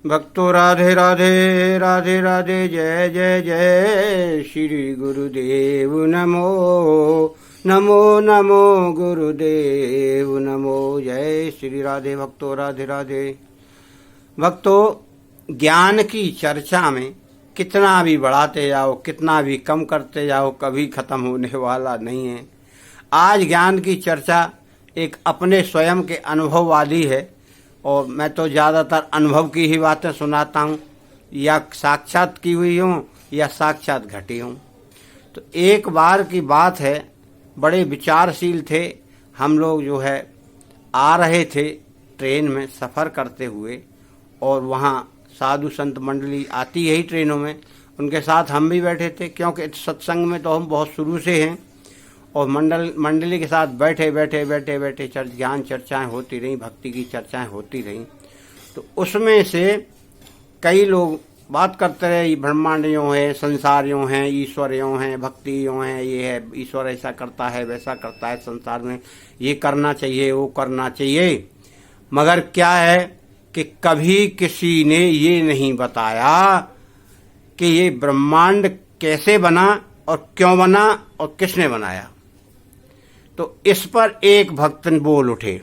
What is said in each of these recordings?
भक्तो राधे राधे राधे राधे जय जय जय श्री गुरुदेव नमो नमो नमो गुरुदेव नमो जय श्री राधे। भक्तो राधे राधे। भक्तों, ज्ञान की चर्चा में कितना भी बढ़ाते जाओ, कितना भी कम करते जाओ, कभी खत्म होने वाला नहीं है। आज ज्ञान की चर्चा एक अपने स्वयं के अनुभव वाली है और मैं तो ज़्यादातर अनुभव की ही बातें सुनाता हूँ, या साक्षात की हुई हूँ या साक्षात घटी हूँ। तो एक बार की बात है, बड़े विचारशील थे हम लोग, जो है आ रहे थे ट्रेन में सफ़र करते हुए, और वहाँ साधु संत मंडली आती है ही ट्रेनों में, उनके साथ हम भी बैठे थे, क्योंकि सत्संग में तो हम बहुत शुरू से हैं। और मंडली के साथ बैठे बैठे बैठे बैठे ज्ञान चर्चाएं होती रहीं, भक्ति की चर्चाएं होती रहीं। तो उसमें से कई लोग बात करते रहे, ये ब्रह्मांड यूँ है, संसार यूँ है, ईश्वर यूँ है, भक्ति यूँ है, ये है, ईश्वर ऐसा करता है, वैसा करता है, संसार में ये करना चाहिए, वो करना चाहिए। मगर क्या है कि कभी किसी ने ये नहीं बताया कि ये ब्रह्मांड कैसे बना और क्यों बना और किसने बनाया। तो इस पर एक भक्त बोल उठे।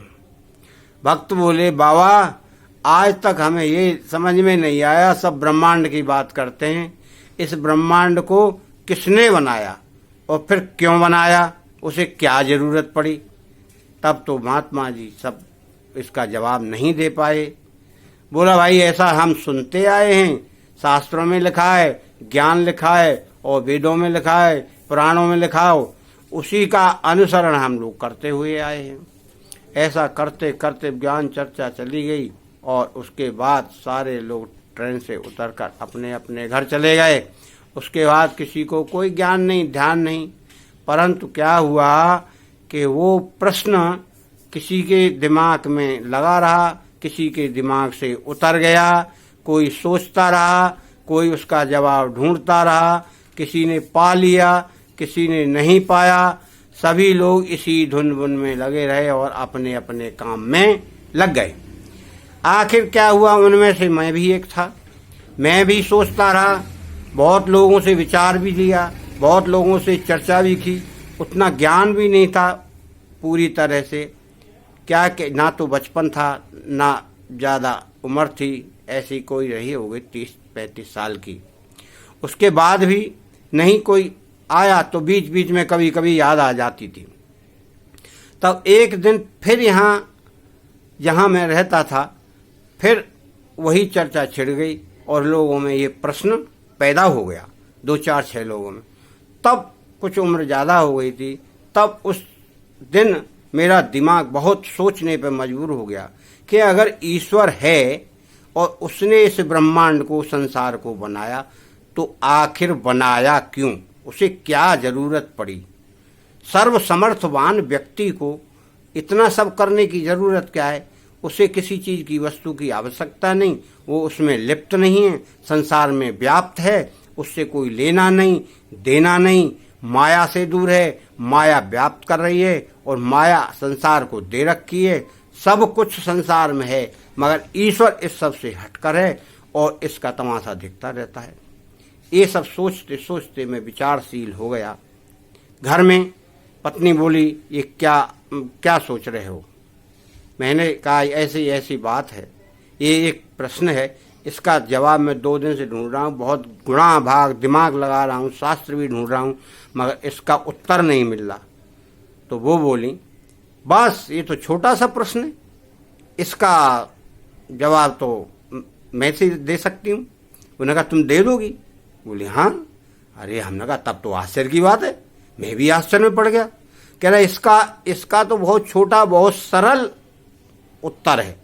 भक्त बोले, बाबा आज तक हमें ये समझ में नहीं आया, सब ब्रह्मांड की बात करते हैं, इस ब्रह्मांड को किसने बनाया और फिर क्यों बनाया, उसे क्या जरूरत पड़ी। तब तो महात्मा जी सब इसका जवाब नहीं दे पाए। बोला, भाई ऐसा हम सुनते आए हैं, शास्त्रों में लिखा है, ज्ञान लिखा है और वेदों में लिखा है, पुराणों में लिखा हो, उसी का अनुसरण हम लोग करते हुए आए हैं। ऐसा करते करते ज्ञान चर्चा चली गई और उसके बाद सारे लोग ट्रेन से उतरकर अपने अपने घर चले गए। उसके बाद किसी को कोई ज्ञान नहीं, ध्यान नहीं। परंतु क्या हुआ कि वो प्रश्न किसी के दिमाग में लगा रहा, किसी के दिमाग से उतर गया, कोई सोचता रहा, कोई उसका जवाब ढूंढता रहा, किसी ने पा लिया, किसी ने नहीं पाया। सभी लोग इसी धुन बुन में लगे रहे और अपने अपने काम में लग गए। आखिर क्या हुआ, उनमें से मैं भी एक था। मैं भी सोचता रहा, बहुत लोगों से विचार भी लिया, बहुत लोगों से चर्चा भी की, उतना ज्ञान भी नहीं था पूरी तरह से। क्या कि ना तो बचपन था, ना ज़्यादा उम्र थी, ऐसी कोई रही होगी 30-35 साल की। उसके बाद भी नहीं कोई आया तो बीच बीच में कभी कभी याद आ जाती थी। तब एक दिन फिर जहाँ मैं रहता था, फिर वही चर्चा छिड़ गई और लोगों में ये प्रश्न पैदा हो गया, 2-4-6 लोगों में। तब कुछ उम्र ज़्यादा हो गई थी, तब उस दिन मेरा दिमाग बहुत सोचने पर मजबूर हो गया कि अगर ईश्वर है और उसने इस ब्रह्मांड को, संसार को बनाया, तो आखिर बनाया क्यों, उसे क्या जरूरत पड़ी। सर्वसमर्थवान व्यक्ति को इतना सब करने की जरूरत क्या है, उसे किसी चीज की, वस्तु की आवश्यकता नहीं, वो उसमें लिप्त नहीं है, संसार में व्याप्त है, उससे कोई लेना नहीं देना नहीं, माया से दूर है, माया व्याप्त कर रही है और माया संसार को दे रखी है। सब कुछ संसार में है मगर ईश्वर इस सब से हटकर है और इसका तमाशा दिखता रहता है। ये सब सोचते सोचते मैं विचारशील हो गया। घर में पत्नी बोली, ये क्या सोच रहे हो। मैंने कहा, ऐसी ऐसी बात है, ये एक प्रश्न है, इसका जवाब मैं 2 दिन से ढूंढ रहा हूँ, बहुत गुणा भाग दिमाग लगा रहा हूँ, शास्त्र भी ढूंढ रहा हूँ, मगर इसका उत्तर नहीं मिल रहा। तो वो बोली, बस ये तो छोटा सा प्रश्न है, इसका जवाब तो मैं से दे सकती हूँ। उन्होंने कहा, तुम दे दोगी। बोले, हाँ। अरे हमने कहा, तब तो आश्चर्य की बात है। मैं भी आश्चर्य में पड़ गया। कह रहा, इसका तो बहुत छोटा, बहुत सरल उत्तर है।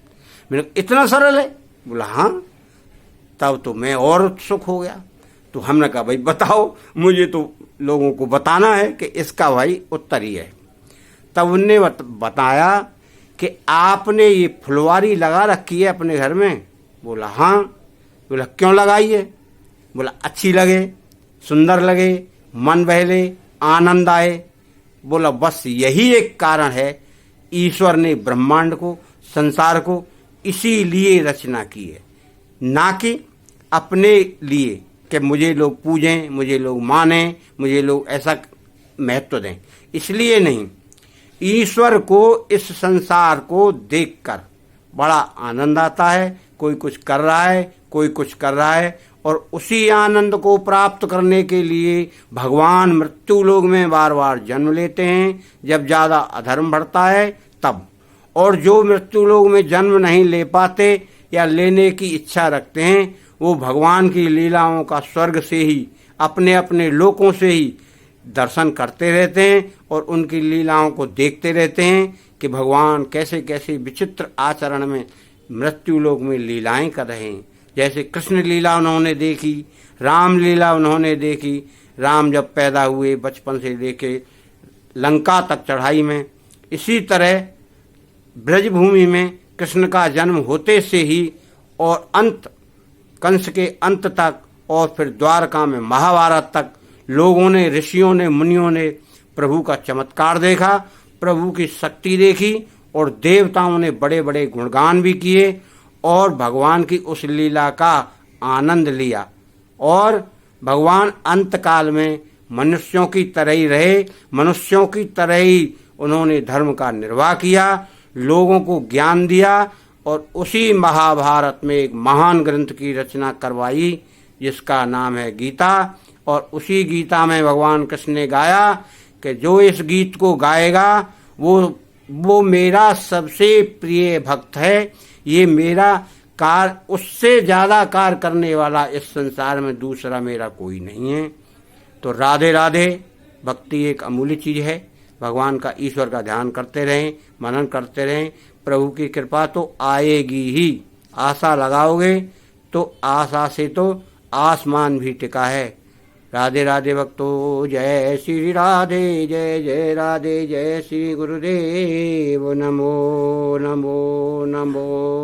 मैंने, इतना सरल है। बोला, हाँ। तब तो मैं और उत्सुक हो गया। तो हमने कहा, भाई बताओ, मुझे तो लोगों को बताना है कि इसका भाई उत्तर ही है। तब उनने बताया कि आपने ये फुलवारी लगा रखी है अपने घर में। बोला, हाँ। बोला, क्यों लगाई है। बोला, अच्छी लगे, सुंदर लगे, मन बहले, आनंद आए। बोला, बस यही एक कारण है, ईश्वर ने ब्रह्मांड को, संसार को इसीलिए रचना की है ना कि अपने लिए कि मुझे लोग पूजें, मुझे लोग मानें, मुझे लोग ऐसा महत्व दें। इसलिए नहीं, ईश्वर को, इस संसार को देखकर बड़ा आनंद आता है। कोई कुछ कर रहा है, कोई कुछ कर रहा है, और उसी आनंद को प्राप्त करने के लिए भगवान मृत्यु लोक में बार बार जन्म लेते हैं, जब ज़्यादा अधर्म बढ़ता है तब। और जो मृत्यु लोक में जन्म नहीं ले पाते या लेने की इच्छा रखते हैं, वो भगवान की लीलाओं का स्वर्ग से ही, अपने अपने लोकों से ही दर्शन करते रहते हैं और उनकी लीलाओं को देखते रहते हैं कि भगवान कैसे कैसे विचित्र आचरण में मृत्यु लोक में लीलाएं कर रहे हैं। जैसे कृष्ण लीला उन्होंने देखी, राम लीला उन्होंने देखी। राम जब पैदा हुए बचपन से लेके लंका तक चढ़ाई में, इसी तरह ब्रजभूमि में कृष्ण का जन्म होते से ही और अंत कंस के अंत तक, और फिर द्वारका में महाभारत तक लोगों ने, ऋषियों ने, मुनियों ने प्रभु का चमत्कार देखा, प्रभु की शक्ति देखी, और देवताओं ने बड़े बड़े गुणगान भी किए और भगवान की उस लीला का आनंद लिया। और भगवान अंत काल में मनुष्यों की तरह ही रहे, मनुष्यों की तरह ही उन्होंने धर्म का निर्वाह किया, लोगों को ज्ञान दिया, और उसी महाभारत में एक महान ग्रंथ की रचना करवाई जिसका नाम है गीता। और उसी गीता में भगवान कृष्ण ने गाया कि जो इस गीत को गाएगा वो मेरा सबसे प्रिय भक्त है। ये मेरा कार्य, उससे ज़्यादा कार्य करने वाला इस संसार में दूसरा मेरा कोई नहीं है। तो राधे राधे। भक्ति एक अमूल्य चीज़ है। भगवान का, ईश्वर का ध्यान करते रहें, मनन करते रहें, प्रभु की कृपा तो आएगी ही। आशा लगाओगे तो आशा से तो आसमान भी टिका है। राधे राधे भक्तों। जय श्री राधे, जय जय राधे, जय श्री गुरुदेव। नमो नमो नमो।